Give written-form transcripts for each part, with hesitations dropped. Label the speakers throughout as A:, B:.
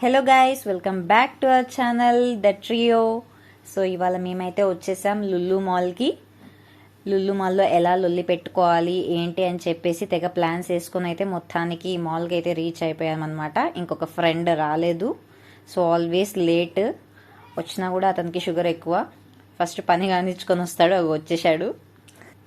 A: Hello guys, welcome back to our channel the trio. So ఇవాళ మేమైతే వచ్చేసాం Lulu మాల్కి. లుల్లు మాల్లో ఎలా లొల్లి పెట్టుకోవాలి ఏంటి అని చెప్పేసి తెగ ప్లాన్స్ వేసుకొని అయితే మొత్తానికి ఈ మాల్కి అయితే రీచ్ అయిపోయామన్నమాట. ఇంకొక ఫ్రెండ్ రాలేదు, సో ఆల్వేస్ లేట్. వచ్చినా కూడా అతనికి షుగర్ ఎక్కువ. ఫస్ట్ పని కానిచ్చుకొని వస్తాడు, అవి వచ్చేసాడు.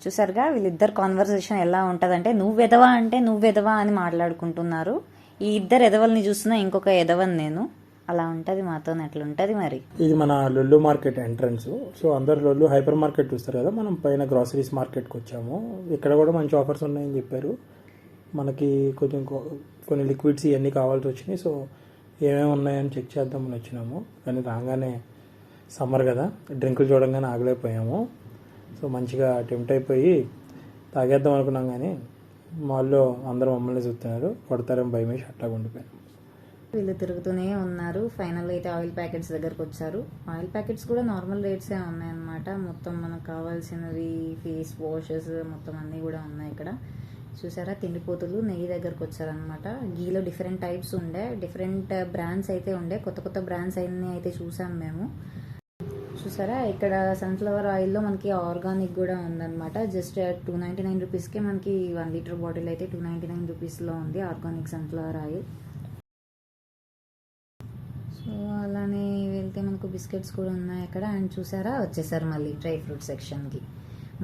A: చూసారుగా వీళ్ళిద్దరు కాన్వర్సేషన్ ఎలా ఉంటుందంటే, నువ్వెదవా అంటే నువ్వెదవా అని మాట్లాడుకుంటున్నారు. ఈ ఇద్దరు ఎదవల్ని చూస్తున్నా ఇంకొక ఎదవని నేను. అలా ఉంటుంది మాతో, ఎట్లుంటుంది మరి.
B: ఇది మన లుల్లు మార్కెట్ ఎంట్రన్స్. సో అందరు లుల్లు హైపర్ మార్కెట్ చూస్తారు కదా, మనం పైన గ్రాసరీస్ మార్కెట్కి వచ్చాము. ఇక్కడ కూడా మంచి ఆఫర్స్ ఉన్నాయని చెప్పారు. మనకి కొన్ని లిక్విడ్స్ ఇవన్నీ కావాల్సి వచ్చినాయి. సో ఏమేమి ఉన్నాయని చెక్ చేద్దామని వచ్చినాము. కానీ రాగానే సమ్మర్ కదా, డ్రింకులు చూడంగానే ఆగలేకపోయాము. సో మంచిగా టెంప్ట్ అయిపోయి తాగేద్దాం అనుకున్నాం, కానీ మాల్లో అందరూ మమ్మల్ని చూస్తున్నారు, కొడతారేమో భయమేసి అట్లా ఉండిపోయాను.
A: వీళ్ళు తిరుగుతూనే ఉన్నారు. ఫైనల్ అయితే ఆయిల్ ప్యాకెట్స్ దగ్గరకు వచ్చారు. ఆయిల్ ప్యాకెట్స్ కూడా నార్మల్ రేట్సే ఉన్నాయన్నమాట. మొత్తం మనకు కావాల్సినవి ఫేస్ వాషెస్ మొత్తం అన్నీ కూడా ఉన్నాయి ఇక్కడ. చూసారా, తిండిపోతులు నెయ్యి దగ్గరకు వచ్చారనమాట. గీలో డిఫరెంట్ టైప్స్ ఉండే, డిఫరెంట్ బ్రాండ్స్ అయితే ఉండే, కొత్త కొత్త బ్రాండ్స్ అన్నీ అయితే చూసాం మేము. చూసారా, ఇక్కడ సన్ఫ్లవర్ ఆయిల్లో మనకి ఆర్గానిక్ కూడా ఉందన్నమాట. జస్ట్ 299 రూపీస్కే మనకి 1 లీటర్ బాటిల్ అయితే 299 రూపీస్లో ఉంది ఆర్గానిక్ సన్ఫ్లవర్ ఆయిల్. సో అలానే వెళ్తే మనకు బిస్కెట్స్ కూడా ఉన్నాయి అక్కడ. అండ్ చూసారా, వచ్చేసారు మళ్ళీ డ్రై ఫ్రూట్ సెక్షన్కి.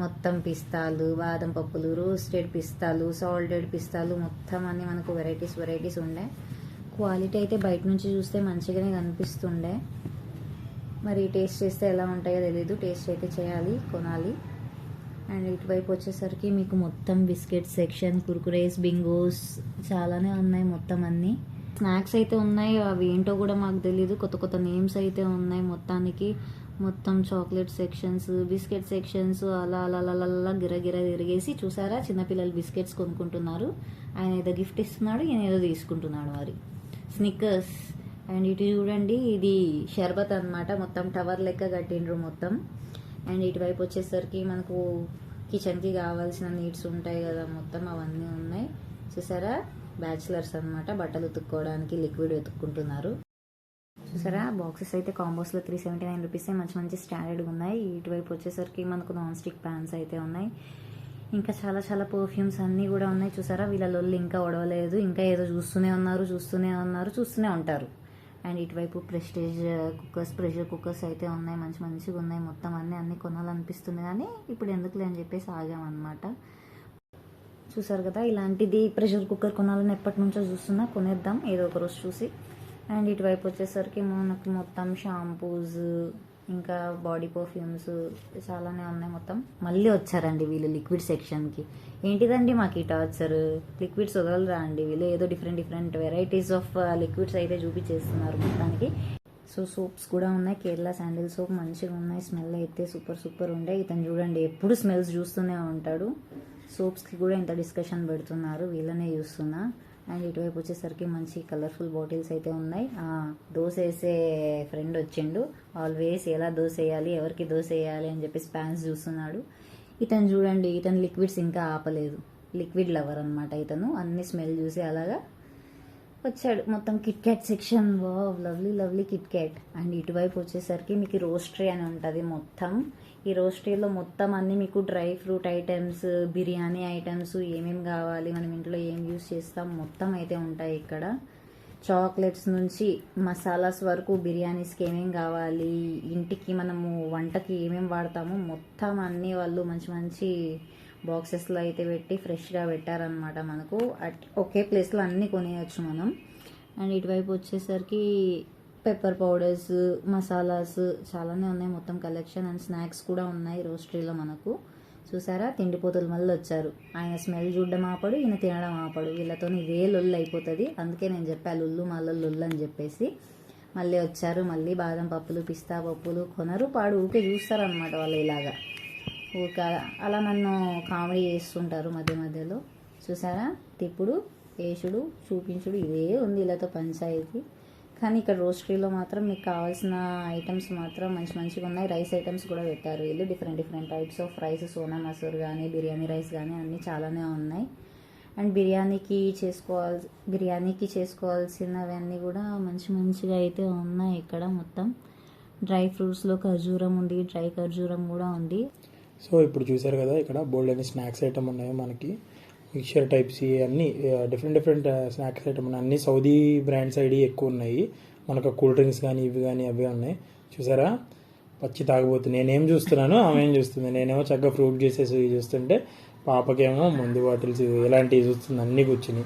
A: మొత్తం పిస్తాలు, బాదం పప్పులు, రోస్టెడ్ పిస్తాలు, సాల్టెడ్ పిస్తాలు, మొత్తం అన్నీ మనకు వెరైటీస్ ఉండే. క్వాలిటీ అయితే బయట నుంచి చూస్తే మంచిగానే కనిపిస్తుండే. మరి టేస్ట్ చేస్తే ఎలా ఉంటాయో తెలీదు. టేస్ట్ అయితే చేయాలి, కొనాలి. అండ్ ఇటువైపు వచ్చేసరికి మీకు మొత్తం బిస్కెట్ సెక్షన్, కుర్కురేస్, బింగోస్ చాలానే ఉన్నాయి. మొత్తం అన్నీ స్నాక్స్ అయితే ఉన్నాయి. అవి ఏంటో కూడా మాకు తెలీదు, కొత్త కొత్త నేమ్స్ అయితే ఉన్నాయి. మొత్తానికి మొత్తం చాక్లెట్ సెక్షన్స్, బిస్కెట్ సెక్షన్స్ అలా అలా అలా అలా గిరగిర తిరిగేసి. చూసారా, చిన్నపిల్లలు బిస్కెట్స్ కొనుక్కుంటున్నారు. ఆయన ఏదో గిఫ్ట్ ఇస్తున్నాడు, ఈయన ఏదో తీసుకుంటున్నాడు. మరి స్నిక్కర్స్. అండ్ ఇటు చూడండి, ఇది షర్బత్ అనమాట. మొత్తం టవర్ లెక్క కట్టిండ్రు మొత్తం. అండ్ ఇటువైపు వచ్చేసరికి మనకు కిచెన్కి కావాల్సిన నీడ్స్ ఉంటాయి కదా, మొత్తం అవన్నీ ఉన్నాయి. చూసారా, బ్యాచిలర్స్ అనమాట, బట్టలు ఉతుక్కోవడానికి లిక్విడ్ వెతుక్కుంటున్నారు. చూసారా, బాక్సెస్ అయితే కాంబోస్లో 379 రూపీసే. మంచి మంచి స్టాండర్డ్గా ఉన్నాయి. ఇటువైపు వచ్చేసరికి మనకు నాన్ స్టిక్ ప్యాన్స్ అయితే ఉన్నాయి. ఇంకా చాలా చాలా పర్ఫ్యూమ్స్ అన్నీ కూడా ఉన్నాయి. చూసారా, వీళ్ళ లొల్లి ఇంకా ఒడవలేదు. ఇంకా ఏదో చూస్తూనే ఉంటారు. అండ్ ఇటువైపు ప్రెస్టేజ్ కుక్కర్స్, ప్రెషర్ కుక్కర్స్ అయితే ఉన్నాయి. మంచిగా ఉన్నాయి. మొత్తం అన్నీ కొనాలనిపిస్తుంది, కానీ ఇప్పుడు ఎందుకులే అని చెప్పేసి ఆగామన్నమాట. చూసారు కదా, ఇలాంటిది ప్రెషర్ కుక్కర్ కొనాలని ఎప్పటి నుంచో చూస్తున్నా, కొనేద్దాం ఏదో ఒక రోజు చూసి. అండ్ ఇటువైపు వచ్చేసరికి మనకు మొత్తం షాంపూస్, ఇంకా బాడీ పర్ఫ్యూమ్స్ చాలానే ఉన్నాయి. మొత్తం మళ్ళీ వచ్చారండి వీళ్ళు లిక్విడ్ సెక్షన్కి. ఏంటిదండి మాకు ఈ టార్చర్, లిక్విడ్స్ వదలరా అండి వీళ్ళు. ఏదో డిఫరెంట్ వెరైటీస్ ఆఫ్ లిక్విడ్స్ అయితే చూపించేస్తున్నారు మొత్తానికి. సో సోప్స్ కూడా ఉన్నాయి. కేరళ శాండిల్ సోప్ మంచిగా ఉన్నాయి. స్మెల్ అయితే సూపర్ ఉండే. ఇతను చూడండి, ఎప్పుడు స్మెల్స్ చూస్తూనే ఉంటాడు. సోప్స్కి కూడా ఇంత డిస్కషన్ పెడుతున్నారు, వీళ్ళనే చూస్తున్నా. అండ్ ఇటువైపు వచ్చేసరికి మంచి కలర్ఫుల్ బాటిల్స్ అయితే ఉన్నాయి. దోశ వేసే ఫ్రెండ్ వచ్చిండు. ఆల్వేస్ ఎలా దోశ వేయాలి, ఎవరికి దోశ వేయాలి అని చెప్పి స్పాన్స్ చూస్తున్నాడు. ఇతను చూడండి, ఇతను లిక్విడ్స్ ఇంకా ఆపలేదు. లిక్విడ్ లవర్ అనమాట ఇతను. అన్ని స్మెల్ చూసి అలాగా వచ్చాడు. మొత్తం Kit Kat section, wow lovely Kit Kat. And ఇటువైపు వచ్చేసరికి మీకు రోస్ట్రీ అని ఉంటుంది. మొత్తం ఈ రోస్ట్రీలో మొత్తం అన్నీ మీకు dry fruit items, biryani items, ఏమేమి కావాలి, మనం ఇంట్లో ఏం యూస్ చేస్తాం మొత్తం అయితే ఉంటాయి ఇక్కడ. చాక్లెట్స్ నుంచి మసాలాస్ వరకు, బిర్యానీస్కి ఏమేమి కావాలి, ఇంటికి మనము వంటకి ఏమేమి వాడతామో మొత్తం అన్నీ వాళ్ళు మంచి బాక్సెస్లో అయితే పెట్టి ఫ్రెష్గా పెట్టారనమాట. మనకు ఒకే ప్లేస్లో అన్నీ కొనేయచ్చు మనం. అండ్ ఇటువైపు వచ్చేసరికి పెప్పర్ పౌడర్స్, మసాలాస్ చాలానే ఉన్నాయి మొత్తం కలెక్షన్. అండ్ స్నాక్స్ కూడా ఉన్నాయి రోస్ట్రీలో మనకు. చూసారా, తిండిపోతులు మళ్ళీ వచ్చారు. ఆయన స్మెల్ చూడడం ఆపడు, ఈయన తినడం ఆపడు. వీళ్ళతో ఇదే లొల్లు అయిపోతుంది. అందుకే నేను చెప్పా లుల్లు మళ్ళీ లొల్లు అని చెప్పేసి. మళ్ళీ వచ్చారు. మళ్ళీ బాదం పప్పులు, పిస్తా పప్పులు కొనరు పాడు, ఊకే చూస్తారనమాట వాళ్ళు ఇలాగా. ఊరికే అలా నన్ను కామెడీ చేస్తుంటారు మధ్యలో. చూసారా, తిప్పుడు, వేసుడు, చూపించుడు ఇదే ఉంది వీళ్ళతో పంచాయతీ. కానీ ఇక్కడ రోస్ట్రీలో మాత్రం మీకు కావాల్సిన ఐటమ్స్ మాత్రం మంచిగా ఉన్నాయి. రైస్ ఐటమ్స్ కూడా పెట్టారు వీళ్ళు. Different types of rice, Sona masoor కానీ, బిర్యానీ రైస్ కానీ అన్నీ చాలానే ఉన్నాయి. అండ్ బిర్యానీకి చేసుకోవాల్సినవన్నీ కూడా మంచిగా అయితే ఉన్నాయి ఇక్కడ. మొత్తం డ్రై ఫ్రూట్స్లో ఖర్జూరం ఉంది, డ్రై ఖర్జూరం కూడా ఉంది.
B: సో ఇప్పుడు చూసారు కదా, ఇక్కడ బోల్డ్ అని స్నాక్స్ ఐటమ్ ఉన్నాయి మనకి. మిక్చర్ టైప్స్ అన్నీ డిఫరెంట్ స్నాక్స్ ఐటమ్ ఉన్నాయి. అన్నీ సౌదీ బ్రాండ్స్ ఐడి ఎక్కువ ఉన్నాయి మనకు. కూల్ డ్రింక్స్ కానీ ఇవి కానీ అవే ఉన్నాయి. చూసారా, పచ్చి తాగబోతుంది. నేనేం చూస్తున్నాను, ఆమె ఏం చూస్తుంది. నేనేమో చక్కగా ఫ్రూట్ జ్యూసెస్ చూస్తుంటే పాపకేమో మందు బాటిల్స్ ఇలాంటివి చూస్తుంది. అన్నీ కూర్చుని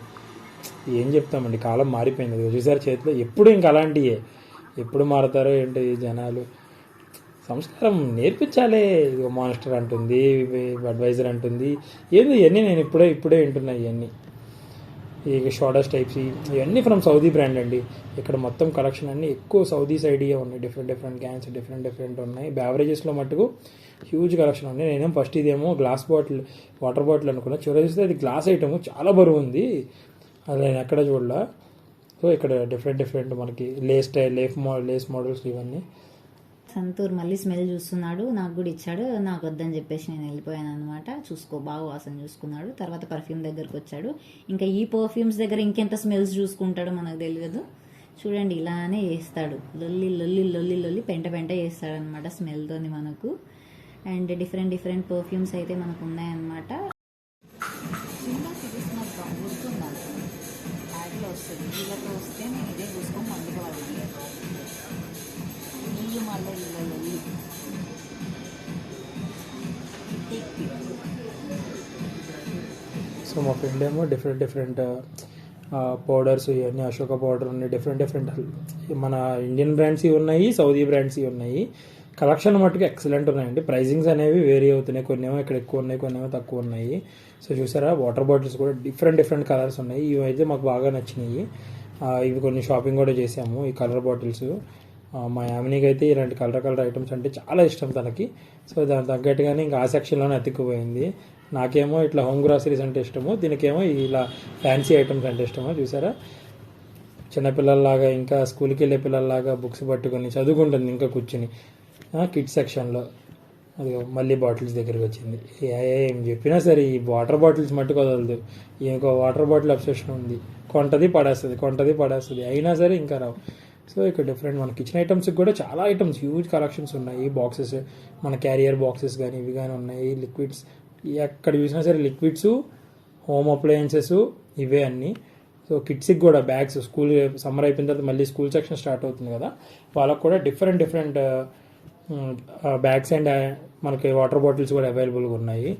B: ఏం చెప్తామండి, కాలం మారిపోయింది. చూసారు చేతిలో. ఎప్పుడు ఇంకా అలాంటివే, ఎప్పుడు మారుతారో ఏంటో ఈ జనాలు. సంస్కారం నేర్పించాలి. మాన్స్టర్ అంటుంది, అడ్వైజర్ అంటుంది, ఏంది ఇవన్నీ నేను ఇప్పుడే వింటున్నా. ఇవన్నీ ఈ షార్టెస్ట్ టైప్స్ ఇవన్నీ ఫ్రమ్ సౌదీ బ్రాండ్ అండి. ఇక్కడ మొత్తం కలెక్షన్ అన్నీ ఎక్కువ సౌదీ సైడ్గా ఉన్నాయి. డిఫరెంట్ క్యాన్స్ డిఫరెంట్ ఉన్నాయి. బ్యావరేజెస్లో మట్టుకు హ్యూజ్ కలెక్షన్ ఉన్నాయి. నేనేం ఫస్ట్ ఇదేమో గ్లాస్ బాటిల్, వాటర్ బాటిల్ అనుకున్నా. చివరి చూస్తే అది గ్లాస్ ఐటమ్, చాలా బరువు ఉంది. అది నేను ఎక్కడ చూడలా. సో ఇక్కడ డిఫరెంట్ మనకి లేస్ మోడల్స్ ఇవన్నీ.
A: సంతూర్ మళ్ళీ స్మెల్ చూస్తున్నాడు, నాకు కూడా ఇచ్చాడు. నాకు వద్దని చెప్పేసి నేను వెళ్ళిపోయాను అనమాట. చూసుకో, బాగా వాసన చూసుకున్నాడు. తర్వాత పర్ఫ్యూమ్ దగ్గరకు వచ్చాడు. ఇంకా ఈ పర్ఫ్యూమ్స్ దగ్గర ఇంకెంత స్మెల్స్ చూసుకుంటాడో మనకు తెలియదు. చూడండి, ఇలానే చేస్తాడు. లొల్లి పెంట చేస్తాడు అనమాట స్మెల్తోని మనకు. అండ్ డిఫరెంట్ పర్ఫ్యూమ్స్ అయితే మనకు ఉన్నాయన్నమాట. యాడ్లో వస్తుంది, వీళ్ళతో వస్తే నేను ఇదే చూసుకొని పండుకోవాలి.
B: సో మా ఫ్రెండ్ ఏమో డిఫరెంట్ పౌడర్స్ ఇవన్నీ, అశోక పౌడర్ ఉన్నాయి. డిఫరెంట్ మన ఇండియన్ బ్రాండ్స్ ఉన్నాయి, సౌదీ బ్రాండ్స్ ఉన్నాయి. కలెక్షన్ మట్టుకు ఎక్సలెంట్ ఉన్నాయండి. ప్రైజింగ్స్ అనేవి వేరీ అవుతున్నాయి. కొన్ని ఏమో ఇక్కడ ఎక్కువ ఉన్నాయి, కొన్ని ఏమో తక్కువ ఉన్నాయి. సో చూసారా, వాటర్ బాటిల్స్ కూడా డిఫరెంట్ కలర్స్ ఉన్నాయి. ఇవి అయితే మాకు బాగా నచ్చినాయి. ఇవి కొన్ని షాపింగ్ కూడా చేసాము, ఈ కలర్ బాటిల్స్. మా యామినికి అయితే ఇలాంటి కలర్ ఐటమ్స్ అంటే చాలా ఇష్టం తనకి. సో దాని తగ్గట్టుగానే ఇంకా ఆ సెక్షన్లోనే అతికిపోయింది. నాకేమో ఇట్లా హోమ్ గ్రాసరీస్ అంటే ఇష్టము, దీనికేమో ఇలా ఫ్యాన్సీ ఐటమ్స్ అంటే ఇష్టము. చూసారా, చిన్నపిల్లల్లాగా ఇంకా స్కూల్కి వెళ్ళే పిల్లల్లాగా బుక్స్ పట్టుకొని చదువుకుంటుంది ఇంకా కూర్చుని. కిడ్స్ సెక్షన్లో అది మళ్ళీ బాటిల్స్ దగ్గరికి వచ్చింది. ఏం చెప్పినా సరే ఈ వాటర్ బాటిల్స్ మట్టుకు వదలదు. ఇంకో వాటర్ బాటిల్ అబ్సెషన్ ఉంది. కొంటది పడేస్తుంది అయినా సరే ఇంకా రావు. సో ఇక్కడ డిఫరెంట్ మన కిచెన్ ఐటమ్స్కి కూడా చాలా ఐటమ్స్, హ్యూజ్ కలెక్షన్స్ ఉన్నాయి. బాక్సెస్, మన క్యారియర్ బాక్సెస్ కానీ ఇవి కానీ ఉన్నాయి. లిక్విడ్స్, ఎక్కడ చూసినా సరే లిక్విడ్స్, హోమ్ అప్లయన్సెస్ ఇవే అన్నీ. సో కిడ్స్కి కూడా బ్యాగ్స్, స్కూల్ సమ్మర్ అయిపోయిన తర్వాత మళ్ళీ స్కూల్ సెక్షన్ స్టార్ట్ అవుతుంది కదా, వాళ్ళకు కూడా డిఫరెంట్ బ్యాగ్స్ అండ్ మనకి వాటర్ బాటిల్స్ కూడా అవైలబుల్గా ఉన్నాయి.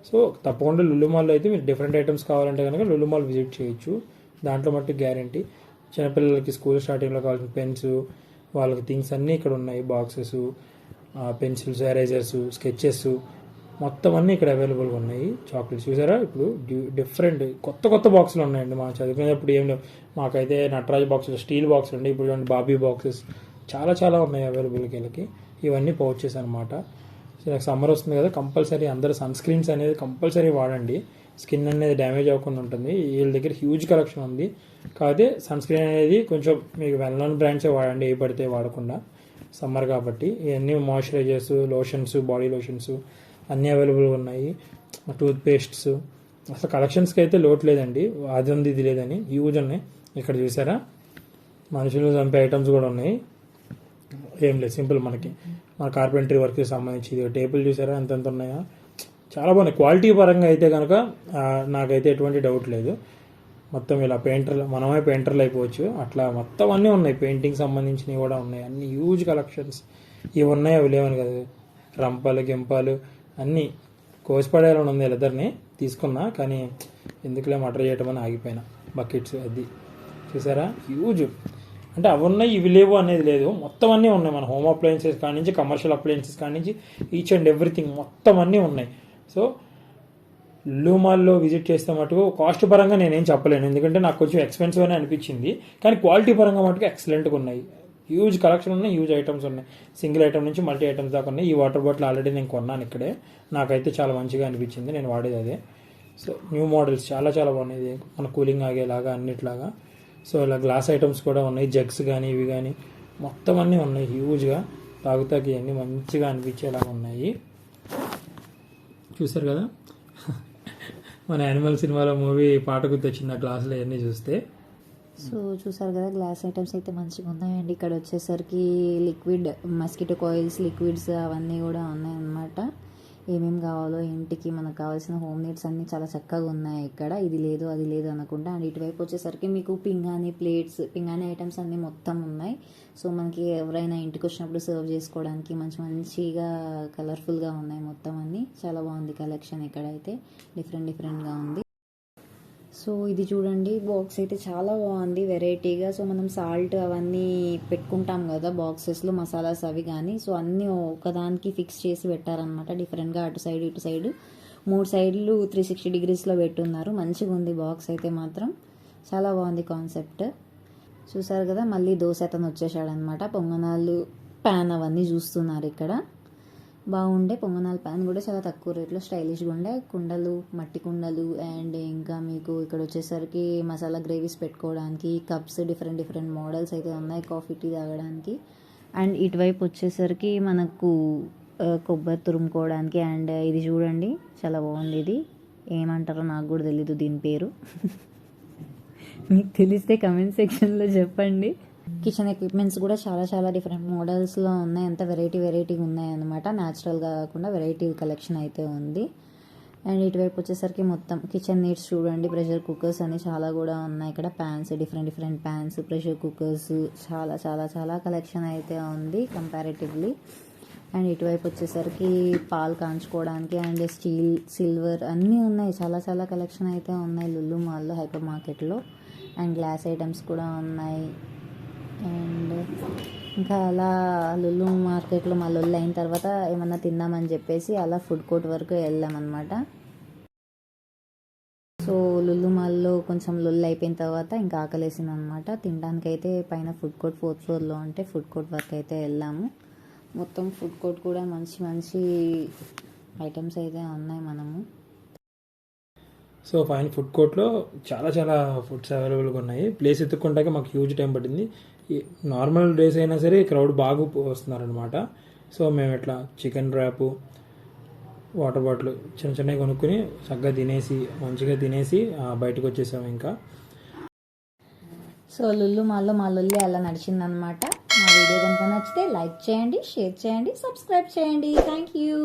B: సో తప్పకుండా లులు మాల్లో అయితే మీరు డిఫరెంట్ ఐటమ్స్ కావాలంటే కనుక లులు మాల్ విజిట్ చేయొచ్చు. దాంట్లో మట్టుకు గ్యారంటీ. చిన్నపిల్లలకి స్కూల్ స్టార్టింగ్లో కావాల్సిన పెన్స్, వాళ్ళకి థింగ్స్ అన్నీ ఇక్కడ ఉన్నాయి. బాక్సెస్, పెన్సిల్స్, ఎరేజర్స్, స్కెచెస్ మొత్తం అన్నీ ఇక్కడ అవైలబుల్గా ఉన్నాయి. చాక్లెట్స్ చూసారా, ఇప్పుడు డిఫరెంట్ కొత్త బాక్సులు ఉన్నాయండి. మా చదువుకునేటప్పుడు ఏం లేవు. మాకైతే నటరాజ్ బాక్సులు, స్టీల్ బాక్సులు ఉండే. ఇప్పుడు చూడండి బాబీ బాక్సెస్ చాలా ఉన్నాయి అవైలబుల్కి. వీళ్ళకి ఇవన్నీ పౌచెస్ అనమాట. సో నాకు సమ్మర్ వస్తుంది కదా, కంపల్సరీ అందరూ సన్ స్క్రీన్స్ అనేది కంపల్సరీ వాడండి. స్కిన్ అనేది డ్యామేజ్ అవ్వకుండా ఉంటుంది. వీళ్ళ దగ్గర హ్యూజ్ కలెక్షన్ ఉంది. కాకపోతే సన్ స్క్రీన్ అనేది కొంచెం మీకు వెల్ నోన్ బ్రాండ్సే వాడండి, ఏ పడితే వాడకుండా. సమ్మర్ కాబట్టి ఇవన్నీ మాయిశ్చరైజర్స్, లోషన్స్, బాడీ లోషన్స్ అన్నీ అవైలబుల్గా ఉన్నాయి. టూత్ పేస్ట్స్, అసలు కలెక్షన్స్కి అయితే లోటు లేదండి. అది ఉంది ఇది లేదని హ్యూజ్ ఉన్నాయి. ఇక్కడ చూసారా, మనుషులు చంపే ఐటమ్స్ కూడా ఉన్నాయి. ఏం లేదు, సింపుల్ మన కార్పెంటరీ వర్క్కి సంబంధించి టేబుల్ చూసారా ఎంత ఉన్నాయో, చాలా బాగున్నాయి. క్వాలిటీ పరంగా అయితే కనుక నాకైతే ఎటువంటి డౌట్ లేదు. మొత్తం ఇలా మనమే పెయింటర్లు అయిపోవచ్చు అట్లా. మొత్తం అన్నీ ఉన్నాయి, పెయింటింగ్ సంబంధించినవి కూడా ఉన్నాయి. అన్ని హ్యూజ్ కలెక్షన్స్. ఇవి ఉన్నాయి, అవి లేవని కదా. రంపాలు, గింపాలు అన్నీ కోసిపడేయాలని ఉంది. వీళ్ళిద్దరిని తీసుకున్నా, కానీ ఎందుకులే మటర్ చేయటం అని ఆగిపోయినా. బకెట్స్ అది చూసారా, హ్యూజ్. అంటే అవి ఉన్నాయి ఇవి లేవు అనేది లేదు, మొత్తం అన్నీ ఉన్నాయి. మన హోమ్ అప్లయన్సెస్ కాడి నుంచి, కమర్షియల్ అప్లయన్సెస్ కాడి నుంచి, ఈచ్ అండ్ ఎవ్రీథింగ్ మొత్తం అన్నీ ఉన్నాయి. సో లులు మాల్లో విజిట్ చేస్తే మటుకు కాస్ట్ పరంగా నేనేం చెప్పలేను, ఎందుకంటే నాకు కొంచెం ఎక్స్పెన్సివ్ అని అనిపించింది. కానీ క్వాలిటీ పరంగా మటుకు ఎక్సలెంట్గా ఉన్నాయి. హ్యూజ్ కలెక్షన్ ఉన్నాయి, హ్యూజ్ ఐటమ్స్ ఉన్నాయి. సింగిల్ ఐటమ్ నుంచి మల్టీ ఐటమ్స్ దాకా ఉన్నాయి. ఈ వాటర్ బాటిల్ ఆల్రెడీ నేను కొన్నాను ఇక్కడే, నాకైతే చాలా మంచిగా అనిపించింది, నేను వాడేది అదే. సో న్యూ మోడల్స్ చాలా బాగున్నాయి, మన కూలింగ్ ఆగేలాగా అన్నిట్లాగా. సో ఇలా గ్లాస్ ఐటమ్స్ కూడా ఉన్నాయి, జగ్స్ కానీ ఇవి కానీ మొత్తం అన్నీ ఉన్నాయి హ్యూజ్గా. తాగుతాకి అన్నీ మంచిగా అనిపించేలాగా ఉన్నాయి. చూసారు కదా, మన యానిమల్ సినిమాలో మూవీ పాట గుర్తొచ్చింది ఆ గ్లాసులు అవన్నీ చూస్తే.
A: సో చూసారు కదా, గ్లాస్ ఐటమ్స్ అయితే మంచిగా ఉన్నాయండి. ఇక్కడ వచ్చేసరికి లిక్విడ్ మస్కిటో కాయిల్స్, లిక్విడ్స్ అవన్నీ కూడా ఉన్నాయన్నమాట. ఏమేమి కావాలో ఇంటికి మనకు కావాల్సిన హోమ్ నీడ్స్ అన్నీ చాలా చక్కగా ఉన్నాయి ఇక్కడ. ఇది లేదు అది లేదు అనకుండా. అండ్ ఇటువైపు వచ్చేసరికి మీకు పింగాణి ప్లేట్స్, పింగాణి ఐటమ్స్ అన్నీ మొత్తం ఉన్నాయి. సో మనకి ఎవరైనా ఇంటికి వచ్చినప్పుడు సర్వ్ చేసుకోవడానికి మంచిగా కలర్ఫుల్గా ఉన్నాయి మొత్తం అన్నీ. చాలా బాగుంది కలెక్షన్ ఇక్కడైతే, డిఫరెంట్గా ఉంది. సో ఇది చూడండి, బాక్స్ అయితే చాలా బాగుంది వెరైటీగా. సో మనం సాల్ట్ అవన్నీ పెట్టుకుంటాం కదా బాక్సెస్లో, మసాలాస్ అవి కానీ. సో అన్నీ ఒకదానికి ఫిక్స్ చేసి పెట్టారనమాట డిఫరెంట్గా. అటు సైడ్ ఇటు సైడ్ 3 సైడ్లు 360 డిగ్రీస్లో పెట్టున్నారు. మంచిగా ఉంది బాక్స్ అయితే మాత్రం, చాలా బాగుంది కాన్సెప్ట్. చూసారు కదా, మళ్ళీ దోశ అతను వచ్చేసాడనమాట. పొంగనాలు ప్యాన్ అవన్నీ చూస్తున్నారు ఇక్కడ. బాగుండే పొంగనాల ప్యాన్ కూడా చాలా తక్కువ రేట్లో స్టైలిష్గా ఉండే. కుండలు, మట్టి కుండలు, అండ్ ఇంకా మీకు ఇక్కడ వచ్చేసరికి మసాలా గ్రేవీస్ పెట్టుకోవడానికి కప్స్, డిఫరెంట్ మోడల్స్ అయితే ఉన్నాయి కాఫీ టీ తాగడానికి. అండ్ ఇటువైపు వచ్చేసరికి మనకు కొబ్బరి తురుముకోవడానికి. అండ్ ఇది చూడండి చాలా బాగుంది. ఇది ఏమంటారో నాకు కూడా తెలీదు దీని పేరు. మీకు తెలిస్తే కమెంట్ సెక్షన్లో చెప్పండి. కిచెన్ ఎక్విప్మెంట్స్ కూడా చాలా డిఫరెంట్ మోడల్స్లో ఉన్నాయి. అంత వెరైటీగా ఉన్నాయి అన్నమాట. న్యాచురల్గా కాకుండా వెరైటీ కలెక్షన్ అయితే ఉంది. అండ్ ఇటువైపు వచ్చేసరికి మొత్తం కిచెన్ నీడ్స్ చూడండి. ప్రెషర్ కుక్కర్స్ అని చాలా కూడా ఉన్నాయి ఇక్కడ. Pans, different pans, pressure cookers, చాలా కలెక్షన్ అయితే ఉంది కంపారిటివ్లీ. అండ్ ఇటువైపు వచ్చేసరికి పాలు కాంచుకోవడానికి అండ్ స్టీల్, సిల్వర్ అన్నీ ఉన్నాయి. చాలా కలెక్షన్ అయితే ఉన్నాయి లులు మాల్లో, హైపర్ మార్కెట్లో. అండ్ గ్లాస్ ఐటమ్స్ కూడా ఉన్నాయి. అండ్ ఇంకా అలా లులు మార్కెట్లో మా లొల్లు అయిన తర్వాత ఏమన్నా తిందామని చెప్పేసి అలా ఫుడ్ కోర్ట్ వరకు వెళ్ళామన్నమాట. సో లులు మాల్లో కొంచెం లొల్లు అయిపోయిన తర్వాత ఇంకా ఆకలేసింది అనమాట. తినడానికైతే పైన ఫుడ్ కోర్ట్ 4th ఫ్లోర్లో ఉంటే ఫుడ్ కోర్ట్ వరకు అయితే వెళ్ళాము. మొత్తం ఫుడ్ కోర్ట్ కూడా మంచి ఐటమ్స్ అయితే ఉన్నాయి మనము.
B: సో ఫైన్ ఫుడ్ కోర్ట్లో చాలా ఫుడ్స్ అవైలబుల్గా ఉన్నాయి. ప్లేస్ ఎత్తుక్కుంటాక మాకు హ్యూజ్ టైం పట్టింది. నార్మల్ డేస్ అయినా సరే క్రౌడ్ బాగా వస్తున్నారనమాట. సో మేము ఇట్లా చికెన్ ర్యాపు, వాటర్ బాటిల్ చిన్నవి కొనుక్కొని మంచిగా తినేసి బయటకు వచ్చేసాము ఇంకా.
A: సో లులు మాల్లో మా లొల్లి అలా నడిచిందనమాట. మా వీడియో కనుక నచ్చితే లైక్ చేయండి, షేర్ చేయండి, సబ్స్క్రైబ్ చేయండి. Thank you.